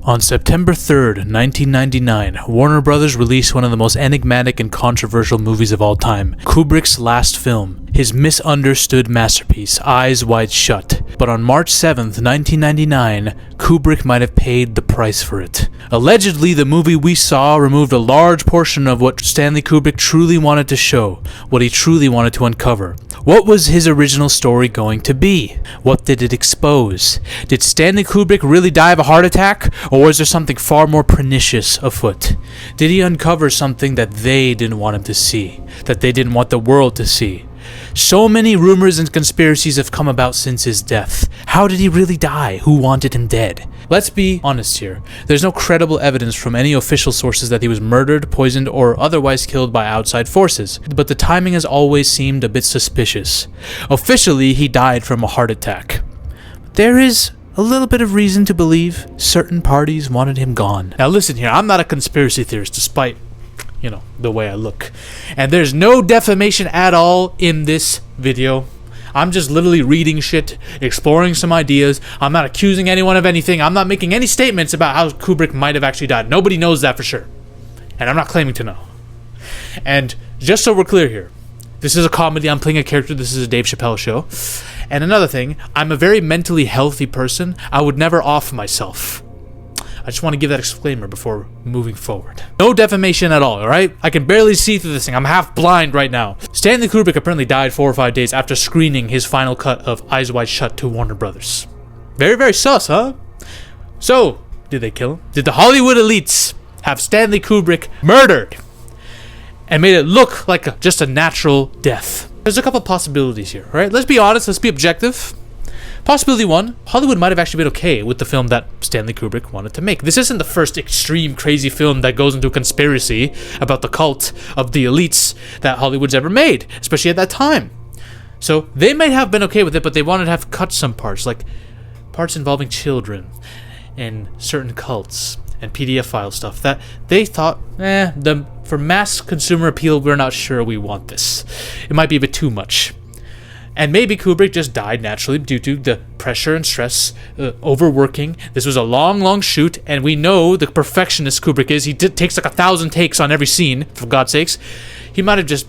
On September 3rd, 1999, Warner Bros. Released one of the most enigmatic and controversial movies of all time, Kubrick's last film, his misunderstood masterpiece, Eyes Wide Shut. But on March 7th, 1999, Kubrick might have paid the price for it. Allegedly, the movie we saw removed a large portion of what Stanley Kubrick truly wanted to show, what he truly wanted to uncover. What was his original story going to be? What did it expose? Did Stanley Kubrick really die of a heart attack, or was there something far more pernicious afoot? Did he uncover something that they didn't want him to see, that they didn't want the world to see? So many rumors and conspiracies have come about since his death. How did he really die? Who wanted him dead? Let's be honest here. There's no credible evidence from any official sources that he was murdered, poisoned, or otherwise killed by outside forces, but the timing has always seemed a bit suspicious. Officially, he died from a heart attack. There is a little bit of reason to believe certain parties wanted him gone. Now listen here, I'm not a conspiracy theorist, despite the way I look. And there's no defamation at all in this video. I'm just literally reading shit, exploring some ideas. I'm not accusing anyone of anything. I'm not making any statements about how Kubrick might have actually died. Nobody knows that for sure. And I'm not claiming to know. And just so we're clear here, this is a comedy. I'm playing a character. This is a Dave Chappelle show. And another thing, I'm a very mentally healthy person. I would never off myself. I just want to give that disclaimer before moving forward. No defamation at all, alright? I can barely see through this thing. I'm half blind right now. Stanley Kubrick apparently died 4 or 5 days after screening his final cut of Eyes Wide Shut to Warner Bros. Very, very sus, huh? So, did they kill him? Did the Hollywood elites have Stanley Kubrick murdered and made it look like just a natural death? There's a couple possibilities here, right? Let's be honest, let's be objective. Possibility 1, Hollywood might have actually been okay with the film that Stanley Kubrick wanted to make. This isn't the first extreme crazy film that goes into a conspiracy about the cult of the elites that Hollywood's ever made, especially at that time. So they might have been okay with it, but they wanted to have cut some parts, like parts involving children and certain cults and PDF file stuff that they thought, for mass consumer appeal, we're not sure we want this. It might be a bit too much. And maybe Kubrick just died naturally due to the pressure and stress, overworking. This was a long shoot, and we know the perfectionist Kubrick is. He takes like 1,000 takes on every scene, for God's sakes. He might have just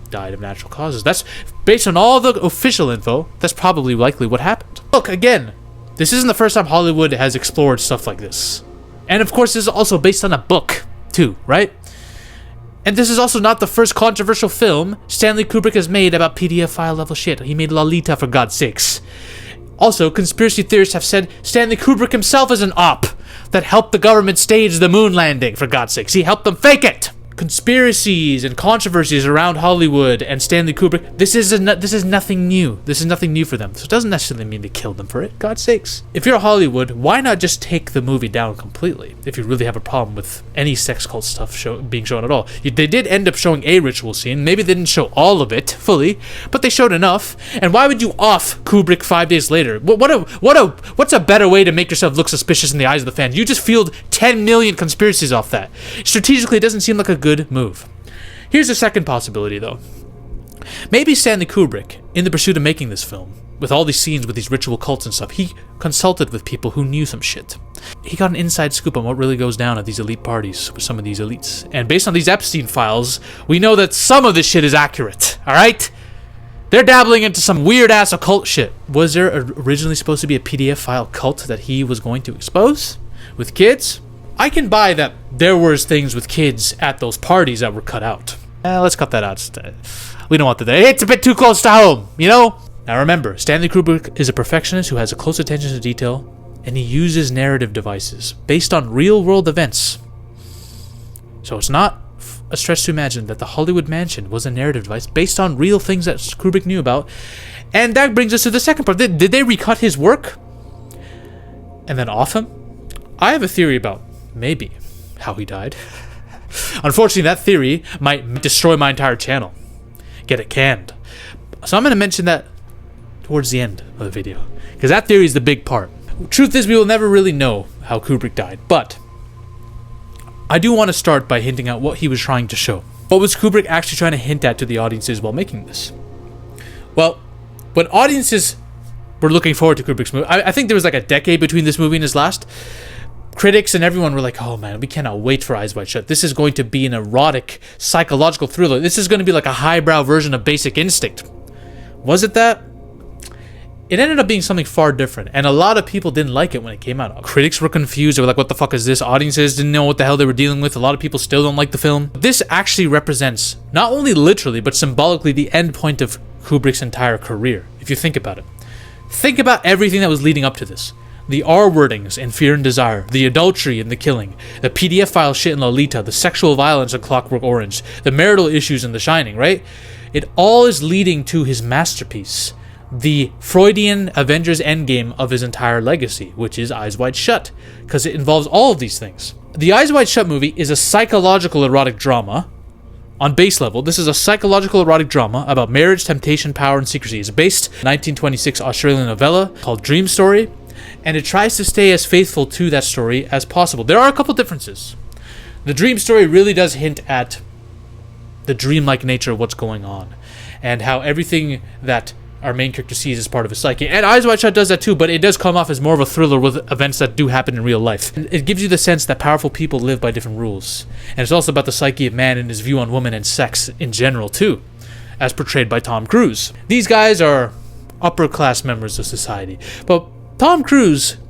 died of natural causes. That's based on all the official info. That's probably likely what happened. Look, again, this isn't the first time Hollywood has explored stuff like this. And of course, this is also based on a book, too, right? And this is also not the first controversial film Stanley Kubrick has made about PDF file level shit. He made Lolita, for God's sakes. Also, conspiracy theorists have said Stanley Kubrick himself is an op that helped the government stage the moon landing, for God's sakes. He helped them fake it. Conspiracies and controversies around Hollywood and Stanley Kubrick, this is nothing new. This is nothing new for them. So it doesn't necessarily mean they killed them for it, God's sakes. If you're Hollywood, why not just take the movie down completely if you really have a problem with any sex cult stuff being shown at all? They did end up showing a ritual scene. Maybe they didn't show all of it fully, but they showed enough. And why would you off Kubrick 5 days later? What's a better way to make yourself look suspicious in the eyes of the fans? You just field 10 million conspiracies off that. Strategically, it doesn't seem like a good move. Here's a second possibility, though. Maybe Stanley Kubrick, in the pursuit of making this film, with all these scenes with these ritual cults and stuff, he consulted with people who knew some shit. He got an inside scoop on what really goes down at these elite parties with some of these elites. And based on these Epstein files, we know that some of this shit is accurate, alright? They're dabbling into some weird-ass occult shit. Was there originally supposed to be a PDF file cult that he was going to expose? With kids? I can buy that there was things with kids at those parties that were cut out. Let's cut that out instead. We don't want that. It's a bit too close to home, you know? Now remember, Stanley Kubrick is a perfectionist who has a close attention to detail, and he uses narrative devices based on real-world events. So it's not a stretch to imagine that the Hollywood mansion was a narrative device based on real things that Kubrick knew about. And that brings us to the second part. Did they recut his work and then off him? I have a theory about maybe how he died. Unfortunately, that theory might destroy my entire channel. Get it canned. So I'm going to mention that towards the end of the video, because that theory is the big part. Truth is, we will never really know how Kubrick died, but I do want to start by hinting at what he was trying to show. What was Kubrick actually trying to hint at to the audiences while making this? Well, when audiences were looking forward to Kubrick's movie, I think there was like a decade between this movie and his last. critics and everyone were like, oh man, we cannot wait for Eyes Wide Shut. This is going to be an erotic, psychological thriller. This is going to be like a highbrow version of Basic Instinct. Was it that? It ended up being something far different, and a lot of people didn't like it when it came out. Critics were confused. They were like, what the fuck is this? Audiences didn't know what the hell they were dealing with. A lot of people still don't like the film. This actually represents, not only literally, but symbolically, the end point of Kubrick's entire career, if you think about it. Think about everything that was leading up to this. The R-wordings in Fear and Desire, the adultery in The Killing, the PDF file shit in Lolita, the sexual violence in Clockwork Orange, the marital issues in The Shining, right? It all is leading to his masterpiece, the Freudian Avengers Endgame of his entire legacy, which is Eyes Wide Shut, because it involves all of these things. The Eyes Wide Shut movie is a psychological erotic drama. On base level, this is a psychological erotic drama about marriage, temptation, power, and secrecy. It's based on a 1926 Australian novella called Dream Story, and it tries to stay as faithful to that story as possible. There are a couple differences. The Dream Story really does hint at the dreamlike nature of what's going on, and how everything that our main character sees as part of his psyche. And Eyes Wide Shut does that too, but it does come off as more of a thriller with events that do happen in real life. It gives you the sense that powerful people live by different rules. And it's also about the psyche of man and his view on woman and sex in general too, as portrayed by Tom Cruise. These guys are upper class members of society. But Tom Cruise's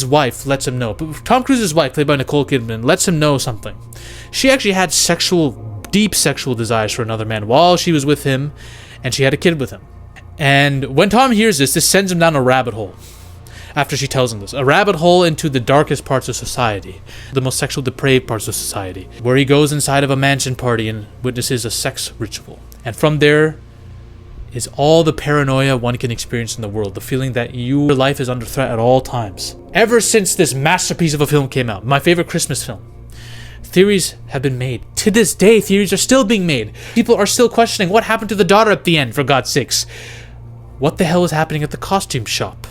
wife lets him know. But Tom Cruise's wife, played by Nicole Kidman, lets him know something. She actually had deep sexual desires for another man while she was with him, and she had a kid with him. And when Tom hears this sends him down a rabbit hole. After she tells him this, a rabbit hole into the darkest parts of society, the most sexual depraved parts of society, where he goes inside of a mansion party and witnesses a sex ritual. And from there is all the paranoia one can experience in the world, the feeling that your life is under threat at all times. Ever since this masterpiece of a film came out, my favorite Christmas film, theories have been made. To this day, theories are still being made. People are still questioning what happened to the daughter at the end, for God's sakes. What the hell is happening at the costume shop?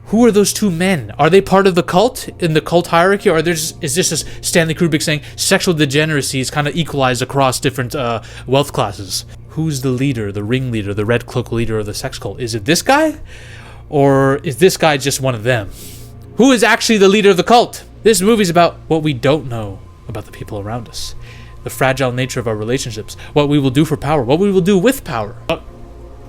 Who are those two men? Are they part of the cult, in the cult hierarchy, or is this just Stanley Kubrick saying sexual degeneracy is kind of equalized across different wealth classes? Who's the leader, the ringleader, the red cloak leader of the sex cult? Is it this guy? Or is this guy just one of them? Who is actually the leader of the cult? This movie's about what we don't know about the people around us, the fragile nature of our relationships, what we will do for power, what we will do with power. But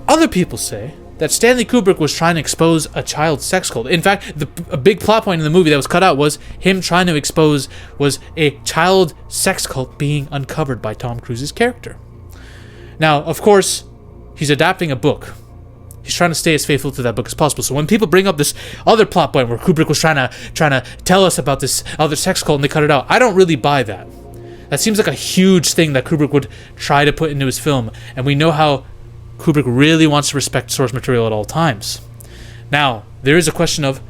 other people say that Stanley Kubrick was trying to expose a child sex cult. In fact, a big plot point in the movie that was cut out was him trying to expose was a child sex cult being uncovered by Tom Cruise's character. Now, of course, he's adapting a book. He's trying to stay as faithful to that book as possible. So when people bring up this other plot point where Kubrick was trying to tell us about this other sex cult and they cut it out, I don't really buy that. That seems like a huge thing that Kubrick would try to put into his film, and we know how Kubrick really wants to respect source material at all times. Now, there is a question of,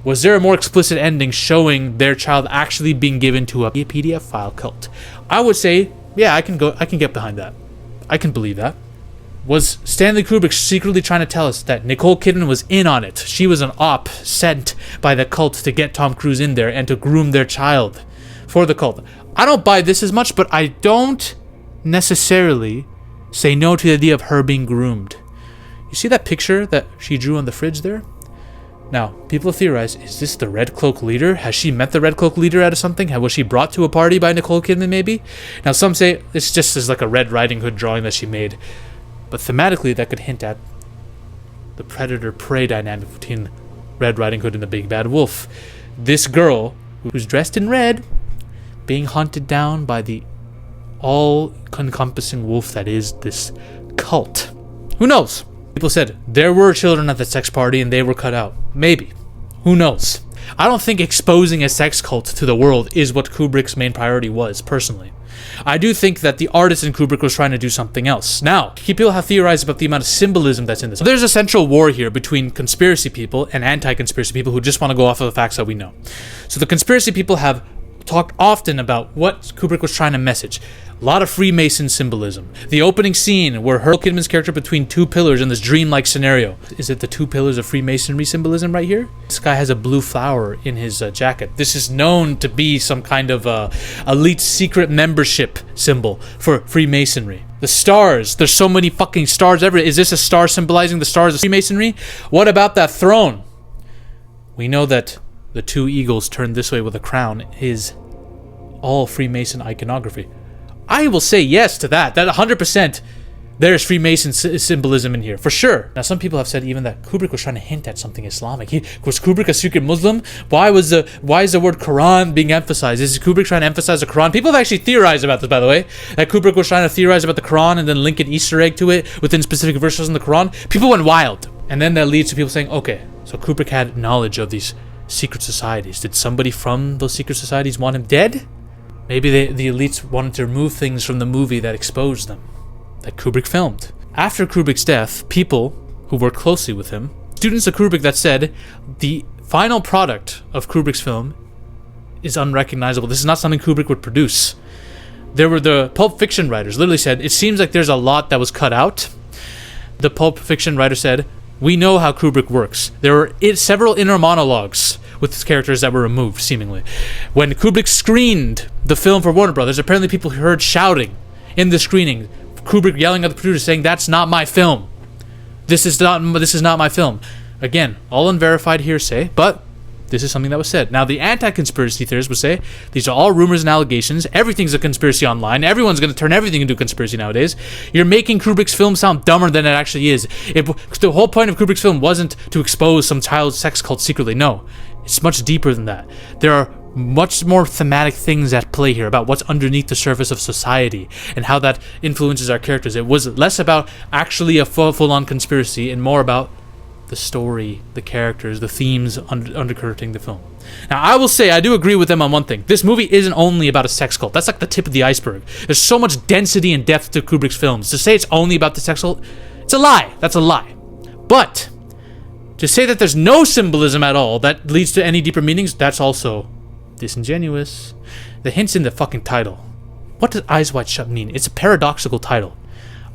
was there a more explicit ending showing their child actually being given to a PDF file cult? I would say, yeah, I can get behind that. I can believe that. Was Stanley Kubrick secretly trying to tell us that Nicole Kidman was in on it? She was an op sent by the cult to get Tom Cruise in there and to groom their child for the cult. I don't buy this as much, but I don't necessarily say no to the idea of her being groomed. You see that picture that she drew on the fridge there? Now, people theorize, is this the Red Cloak leader? Has she met the Red Cloak leader out of something? Was she brought to a party by Nicole Kidman, maybe? Now, some say it's just as like a Red Riding Hood drawing that she made. But thematically, that could hint at the predator-prey dynamic between Red Riding Hood and the Big Bad Wolf. This girl, who's dressed in red, being hunted down by the all-encompassing wolf that is this cult. Who knows? People said there were children at the sex party and they were cut out. Maybe. Who knows? I don't think exposing a sex cult to the world is what Kubrick's main priority was, personally. I do think that the artist in Kubrick was trying to do something else. Now, people have theorized about the amount of symbolism that's in this. There's a central war here between conspiracy people and anti-conspiracy people who just want to go off of the facts that we know. So the conspiracy people have talked often about what Kubrick was trying to message. A lot of Freemason symbolism. The opening scene where Nicole Kidman's character between two pillars in this dreamlike scenario. Is it the two pillars of Freemasonry symbolism right here? This guy has a blue flower in his jacket. This is known to be some kind of elite secret membership symbol for Freemasonry. The stars. There's so many fucking stars everywhere. Is this a star symbolizing the stars of Freemasonry? What about that throne? We know that the two eagles turned this way with a crown, is all Freemason iconography. I will say yes to that. That 100%. There's Freemason symbolism in here, for sure. Now, some people have said even that Kubrick was trying to hint at something Islamic. Was Kubrick a secret Muslim? Why is the word Quran being emphasized? Is Kubrick trying to emphasize the Quran? People have actually theorized about this, by the way. That Kubrick was trying to theorize about the Quran and then link an Easter egg to it within specific verses in the Quran. People went wild. And then that leads to people saying, okay, so Kubrick had knowledge of these secret societies. Did somebody from those secret societies want him dead? Maybe the elites wanted to remove things from the movie that exposed them, that Kubrick filmed. After Kubrick's death, people who worked closely with him, students of Kubrick, that said the final product of Kubrick's film is unrecognizable. This is not something Kubrick would produce. There were the Pulp Fiction writers literally said, it seems like there's a lot that was cut out. The Pulp Fiction writer said, we know how Kubrick works. There were several inner monologues with his characters that were removed, seemingly. When Kubrick screened the film for Warner Brothers, apparently people heard shouting in the screening, Kubrick yelling at the producer saying, that's not my film. This is not my film. Again, all unverified hearsay, but this is something that was said. Now, the anti-conspiracy theorists would say, these are all rumors and allegations. Everything's a conspiracy online. Everyone's going to turn everything into a conspiracy nowadays. You're making Kubrick's film sound dumber than it actually is. The whole point of Kubrick's film wasn't to expose some child sex cult secretly. No, it's much deeper than that. There are much more thematic things at play here about what's underneath the surface of society and how that influences our characters. It was less about actually a full-on conspiracy and more about the story, the characters, the themes undercurrent the film. Now, I will say, I do agree with them on one thing. This movie isn't only about a sex cult. That's like the tip of the iceberg. There's so much density and depth to Kubrick's films. To say it's only about the sex cult, it's a lie. That's a lie. But to say that there's no symbolism at all that leads to any deeper meanings, that's also disingenuous. The hint's in the fucking title. What does Eyes Wide Shut mean? It's a paradoxical title.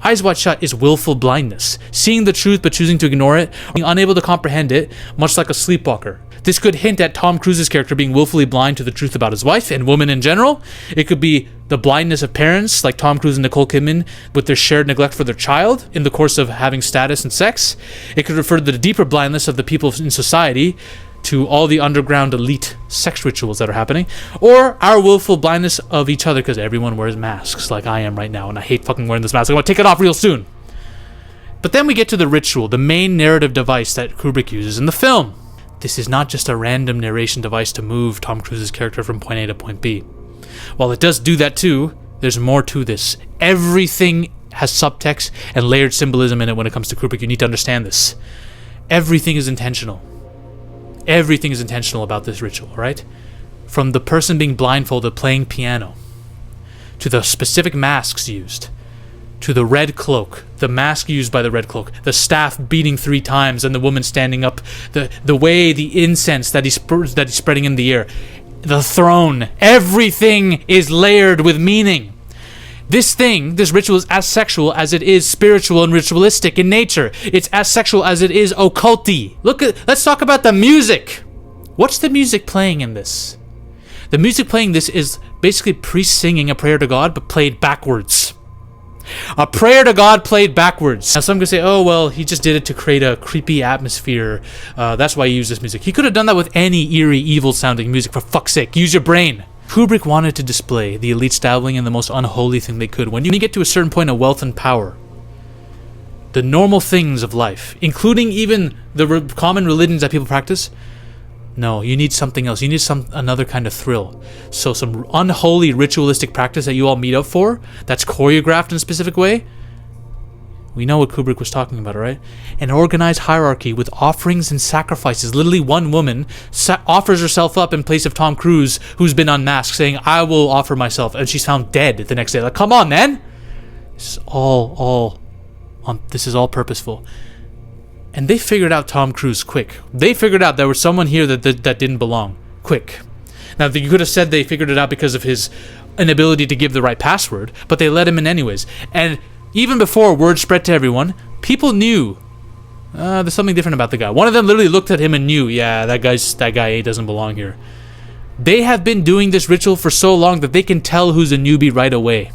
Eyes Wide Shut is willful blindness, seeing the truth but choosing to ignore it, being unable to comprehend it, much like a sleepwalker. This could hint at Tom Cruise's character being willfully blind to the truth about his wife and women in general. It could be the blindness of parents, like Tom Cruise and Nicole Kidman, with their shared neglect for their child in the course of having status and sex. It could refer to the deeper blindness of the people in society to all the underground elite sex rituals that are happening, or our willful blindness of each other because everyone wears masks like I am right now, and I hate fucking wearing this mask. I'm going to take it off real soon. But then we get to the ritual, the main narrative device that Kubrick uses in the film. This is not just a random narration device to move Tom Cruise's character from point A to point B. While it does do that too, there's more to this. Everything has subtext and layered symbolism in it when it comes to Kubrick. You need to understand this. Everything is intentional. Everything is intentional about this ritual, right? From the person being blindfolded playing piano, to the specific masks used, to the red cloak, the mask used by the red cloak, the staff beating 3 times and the woman standing up, the way, the incense that he's spreading in the air, the throne, everything is layered with meaning. This ritual is as sexual as it is spiritual and ritualistic in nature. It's as sexual as it is occulty. Let's talk about the music. What's the music playing in this? The music playing this is basically priests singing a prayer to God, but played backwards. A prayer to God played backwards. Now some could say, oh, well, he just did it to create a creepy atmosphere. That's why he used this music. He could have done that with any eerie, evil-sounding music, for fuck's sake. Use your brain. Kubrick wanted to display the elites dabbling in the most unholy thing they could. When you get to a certain point of wealth and power, the normal things of life, including even the common religions that people practice, no, you need something else. You need another kind of thrill. So some unholy ritualistic practice that you all meet up for, that's choreographed in a specific way. We know what Kubrick was talking about, right? An organized hierarchy with offerings and sacrifices. Literally one woman offers herself up in place of Tom Cruise, who's been unmasked, saying, I will offer myself. And she's found dead the next day. Like, come on, man! This is all purposeful. And they figured out Tom Cruise quick. They figured out there was someone here that didn't belong. Quick. Now, you could have said they figured it out because of his inability to give the right password, but they let him in anyways. And even before word spread to everyone, people knew there's something different about the guy. One of them literally looked at him and knew, yeah, that guy doesn't belong here. They have been doing this ritual for so long that they can tell who's a newbie right away.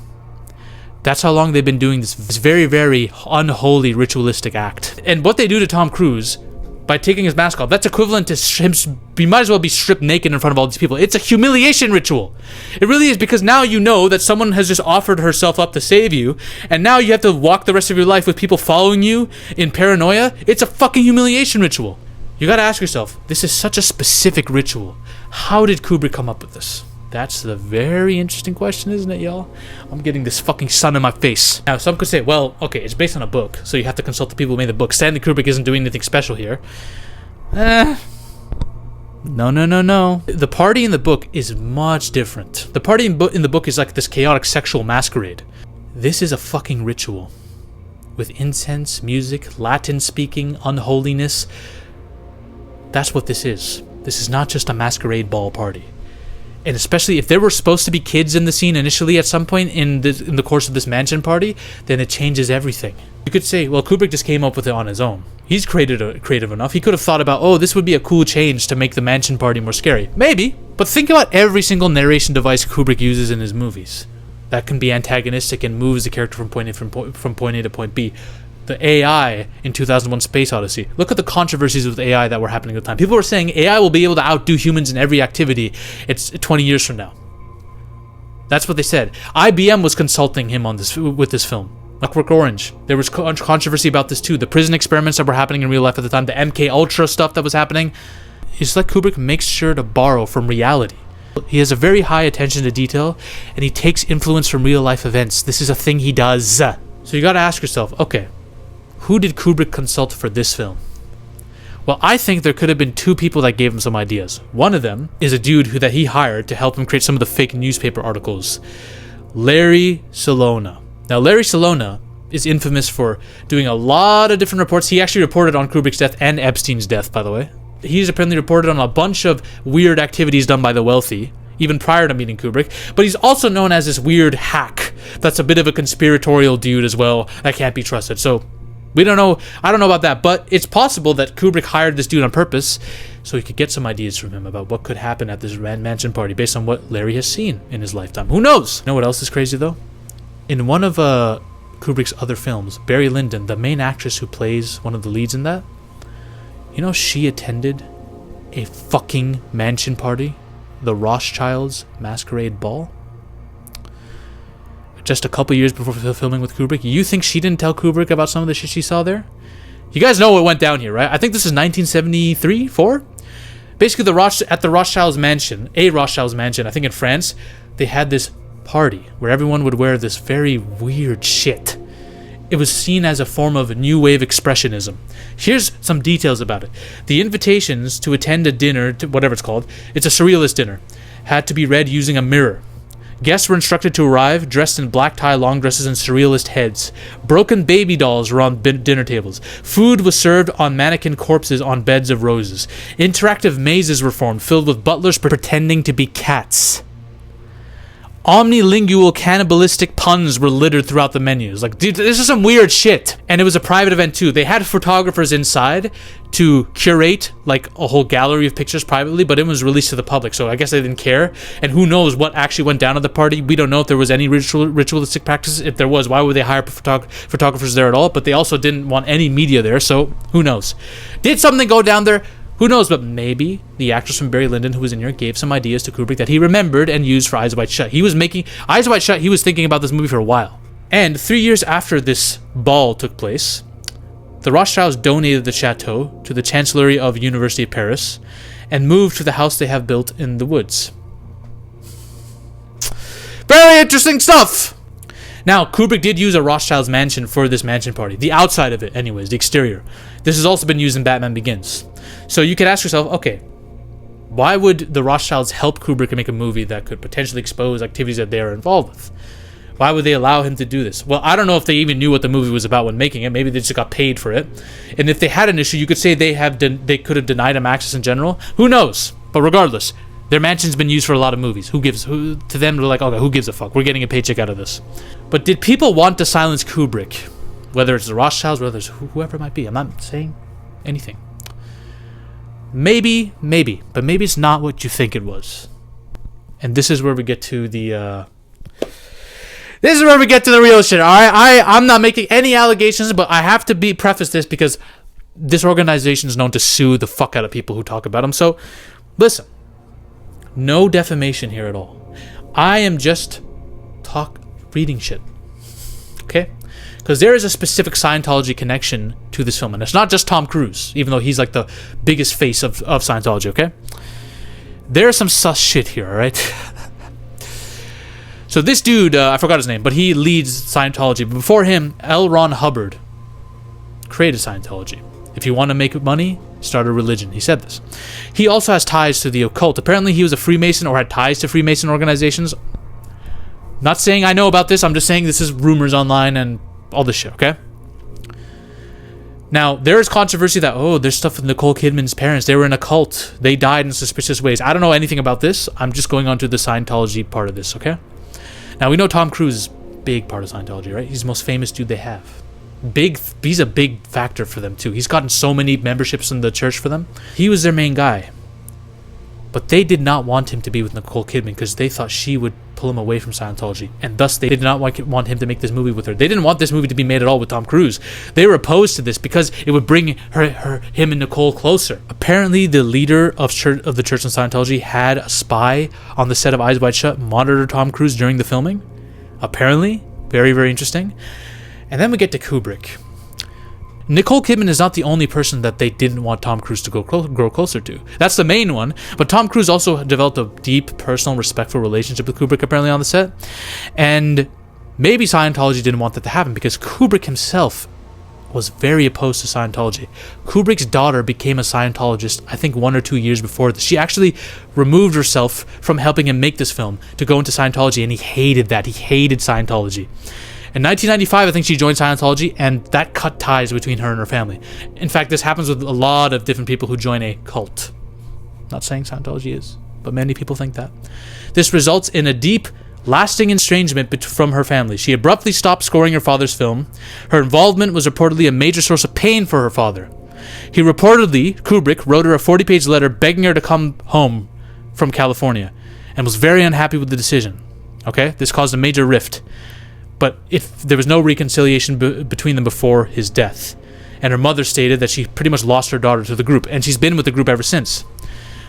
That's how long they've been doing this very, very unholy ritualistic act. And what they do to Tom Cruise by taking his mask off. That's equivalent to him. He might as well be stripped naked in front of all these people. It's a humiliation ritual. It really is, because now you know that someone has just offered herself up to save you, and now you have to walk the rest of your life with people following you in paranoia. It's a fucking humiliation ritual. You gotta ask yourself, this is such a specific ritual. How did Kubrick come up with this? That's the very interesting question, isn't it, y'all? I'm getting this fucking sun in my face. Now, some could say, well, okay, it's based on a book, so you have to consult the people who made the book. Stanley Kubrick isn't doing anything special here. No. The party in the book is much different. The party in the book is like this chaotic sexual masquerade. This is a fucking ritual. With incense, music, Latin speaking, unholiness. That's what this is. This is not just a masquerade ball party. And especially if there were supposed to be kids in the scene initially at some point in the course of this mansion party, then it changes everything. You could say, well, Kubrick just came up with it on his own. He's creative enough. He could have thought about, oh, this would be a cool change to make the mansion party more scary. Maybe. But think about every single narration device Kubrick uses in his movies. That can be antagonistic and moves the character from point A to point B. The AI in 2001 Space Odyssey. Look at the controversies with AI that were happening at the time. People were saying AI will be able to outdo humans in every activity. It's 20 years from now. That's what they said. IBM was consulting him on this with this film. Clockwork Orange. There was controversy about this too. The prison experiments that were happening in real life at the time. The MK Ultra stuff that was happening. It's like Kubrick makes sure to borrow from reality. He has a very high attention to detail, and he takes influence from real life events. This is a thing he does. So you gotta ask yourself, okay, who did Kubrick consult for this film? Well, I think there could have been two people that gave him some ideas. One of them is a dude that he hired to help him create some of the fake newspaper articles. Larry Salona. Now, Larry Salona is infamous for doing a lot of different reports. He actually reported on Kubrick's death and Epstein's death, by the way. He's apparently reported on a bunch of weird activities done by the wealthy, even prior to meeting Kubrick. But he's also known as this weird hack that's a bit of a conspiratorial dude as well that can't be trusted. So we don't know. I don't know about that, but it's possible that Kubrick hired this dude on purpose so he could get some ideas from him about what could happen at this mansion party based on what Larry has seen in his lifetime. Who knows? You know what else is crazy, though? In one of Kubrick's other films, Barry Lyndon, the main actress who plays one of the leads in that, you know she attended a fucking mansion party, the Rothschilds masquerade ball, just a couple years before filming with Kubrick. You think she didn't tell Kubrick about some of the shit she saw there? You guys know what went down here, right? I think this is 1973, 4? Basically, at the Rothschilds mansion, I think in France, they had this party where everyone would wear this very weird shit. It was seen as a form of new wave expressionism. Here's some details about it. The invitations to attend a dinner, whatever it's called, it's a surrealist dinner, had to be read using a mirror. Guests were instructed to arrive dressed in black tie, long dresses, and surrealist heads. Broken baby dolls were on dinner tables. Food was served on mannequin corpses on beds of roses. Interactive mazes were formed, filled with butlers pretending to be cats. Omnilingual cannibalistic puns were littered throughout the menus. Like, dude, this is some weird shit. And it was a private event too. They had photographers inside to curate like a whole gallery of pictures privately, but it was released to the public, so I guess they didn't care. And who knows what actually went down at the party. We don't know if there was any ritualistic practices. If there was, why would they hire photographers there at all? But they also didn't want any media there, so who knows? Did something go down there? Who knows, but maybe the actress from Barry Lyndon who was in here gave some ideas to Kubrick that he remembered and used for Eyes Wide Shut. He was making Eyes Wide Shut, he was thinking about this movie for a while. And 3 years after this ball took place, the Rothschilds donated the chateau to the Chancellery of University of Paris and moved to the house they have built in the woods. Very interesting stuff! Now, Kubrick did use a Rothschild's mansion for this mansion party. The outside of it, anyways, the exterior. This has also been used in Batman Begins. So you could ask yourself, okay, why would the Rothschilds help Kubrick make a movie that could potentially expose activities that they are involved with? Why would they allow him to do this? Well, I don't know if they even knew what the movie was about when making it. Maybe they just got paid for it. And if they had an issue, you could say they could have denied him access in general. Who knows? But regardless, their mansion's been used for a lot of movies. To them, they're like, okay, who gives a fuck? We're getting a paycheck out of this. But did people want to silence Kubrick? Whether it's the Rothschilds, whether it's whoever it might be. I'm not saying anything. Maybe, but maybe it's not what you think it was. And this is where we get to the real shit, alright? I'm not making any allegations, but I have to preface this because this organization is known to sue the fuck out of people who talk about them. So, listen, no defamation here at all. I am just reading shit, okay? Because there is a specific Scientology connection to this film, and it's not just Tom Cruise, even though he's like the biggest face of Scientology, okay? There's some sus shit here, all right? So this dude, I forgot his name, but he leads Scientology. But before him, L. Ron Hubbard created Scientology. If you want to make money, start a religion. He said this. He also has ties to the occult. Apparently he was a Freemason or had ties to Freemason organizations. Not saying I know about this. I'm just saying this is rumors online and all this shit, okay? Now, there is controversy that, there's stuff with Nicole Kidman's parents. They were in a cult. They died in suspicious ways. I don't know anything about this. I'm just going on to the Scientology part of this, okay? Now, we know Tom Cruise is a big part of Scientology, right? He's the most famous dude they have. He's a big factor for them, too. He's gotten so many memberships in the church for them. He was their main guy. But they did not want him to be with Nicole Kidman because they thought she would pull him away from Scientology. And thus, they did not want him to make this movie with her. They didn't want this movie to be made at all with Tom Cruise. They were opposed to this because it would bring him and Nicole closer. Apparently, the leader of the church in Scientology had a spy on the set of Eyes Wide Shut monitor Tom Cruise during the filming. Apparently. Very, very interesting. And then we get to Kubrick. Nicole Kidman is not the only person that they didn't want Tom Cruise to grow closer to. That's the main one. But Tom Cruise also developed a deep, personal, respectful relationship with Kubrick apparently on the set. And maybe Scientology didn't want that to happen because Kubrick himself was very opposed to Scientology. Kubrick's daughter became a Scientologist, I think 1 or 2 years before this. She actually removed herself from helping him make this film to go into Scientology, and he hated that. He hated Scientology. In 1995, I think she joined Scientology, and that cut ties between her and her family. In fact, this happens with a lot of different people who join a cult. Not saying Scientology is, but many people think that. This results in a deep, lasting estrangement from her family. She abruptly stopped scoring her father's film. Her involvement was reportedly a major source of pain for her father. Kubrick wrote her a 40-page letter begging her to come home from California, and was very unhappy with the decision. Okay? This caused a major rift. But if there was no reconciliation between them before his death. And her mother stated that she pretty much lost her daughter to the group, and she's been with the group ever since.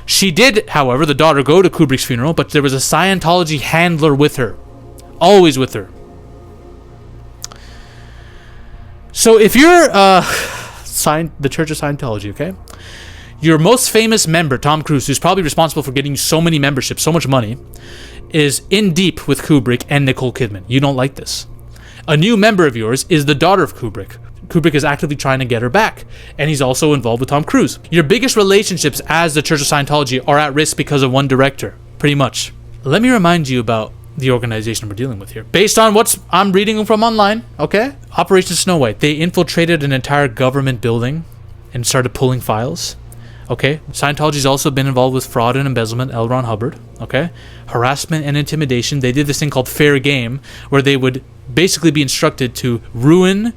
She did, however, the daughter go to Kubrick's funeral, but there was a Scientology handler with her. Always with her. So if you're the Church of Scientology, okay? Your most famous member, Tom Cruise, who's probably responsible for getting so many memberships, so much money, is in deep with Kubrick and Nicole Kidman. You don't like this. A new member of yours is the daughter of Kubrick. Kubrick is actively trying to get her back, and he's also involved with Tom Cruise. Your biggest relationships as the Church of Scientology are at risk because of one director, pretty much. Let me remind you about the organization we're dealing with here. Based on what I'm reading from online, okay? Operation Snow White. They infiltrated an entire government building and started pulling files. Okay, Scientology's also been involved with fraud and embezzlement, L. Ron Hubbard, okay? Harassment and intimidation. They did this thing called fair game, where they would basically be instructed to ruin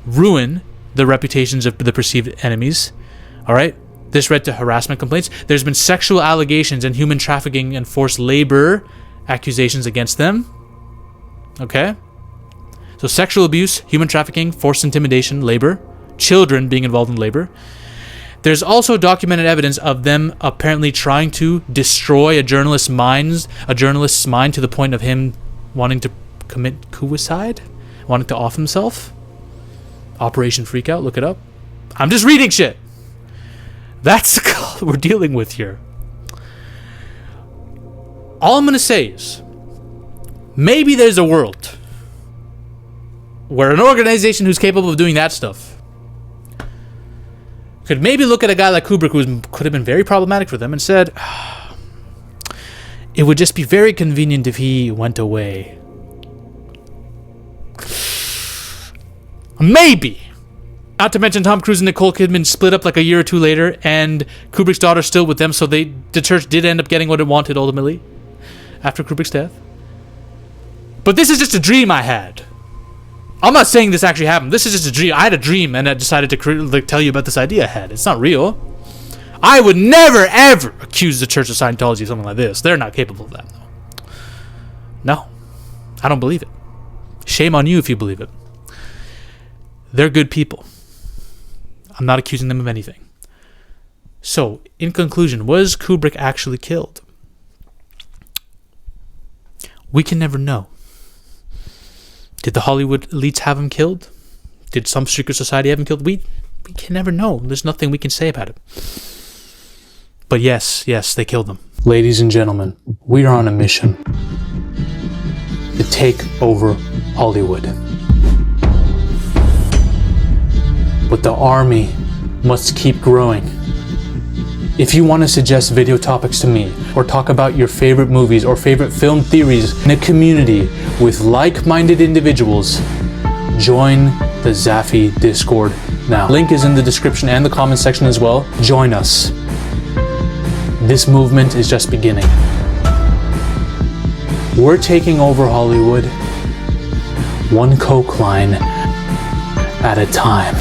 the reputations of the perceived enemies, all right? This led to harassment complaints. There's been sexual allegations and human trafficking and forced labor accusations against them, okay? So sexual abuse, human trafficking, forced intimidation, labor, children being involved in labor. There's also documented evidence of them apparently trying to destroy a journalist's mind to the point of him wanting to commit suicide, wanting to off himself. Operation Freakout, look it up. I'm just reading shit. That's the cult we're dealing with here. All I'm going to say is, maybe there's a world where an organization who's capable of doing that stuff could maybe look at a guy like Kubrick, who could have been very problematic for them, and said, it would just be very convenient if he went away. Maybe. Not to mention Tom Cruise and Nicole Kidman split up like a year or two later, and Kubrick's daughter's still with them, so the church did end up getting what it wanted ultimately after Kubrick's death. But this is just a dream I had. I'm not saying this actually happened. This is just a dream. I had a dream, and I decided to tell you about this idea I had. It's not real. I would never, ever accuse the Church of Scientology of something like this. They're not capable of that, though. No. I don't believe it. Shame on you if you believe it. They're good people. I'm not accusing them of anything. So, in conclusion, was Kubrick actually killed? We can never know. Did the Hollywood elites have him killed? Did some secret society have him killed? We can never know. There's nothing we can say about it. But yes, they killed him. Ladies and gentlemen, we are on a mission to take over Hollywood. But the army must keep growing. If you want to suggest video topics to me, or talk about your favorite movies or favorite film theories in a community with like-minded individuals, join the Zafy Discord now. Link is in the description and the comment section as well. Join us. This movement is just beginning. We're taking over Hollywood, one coke line at a time.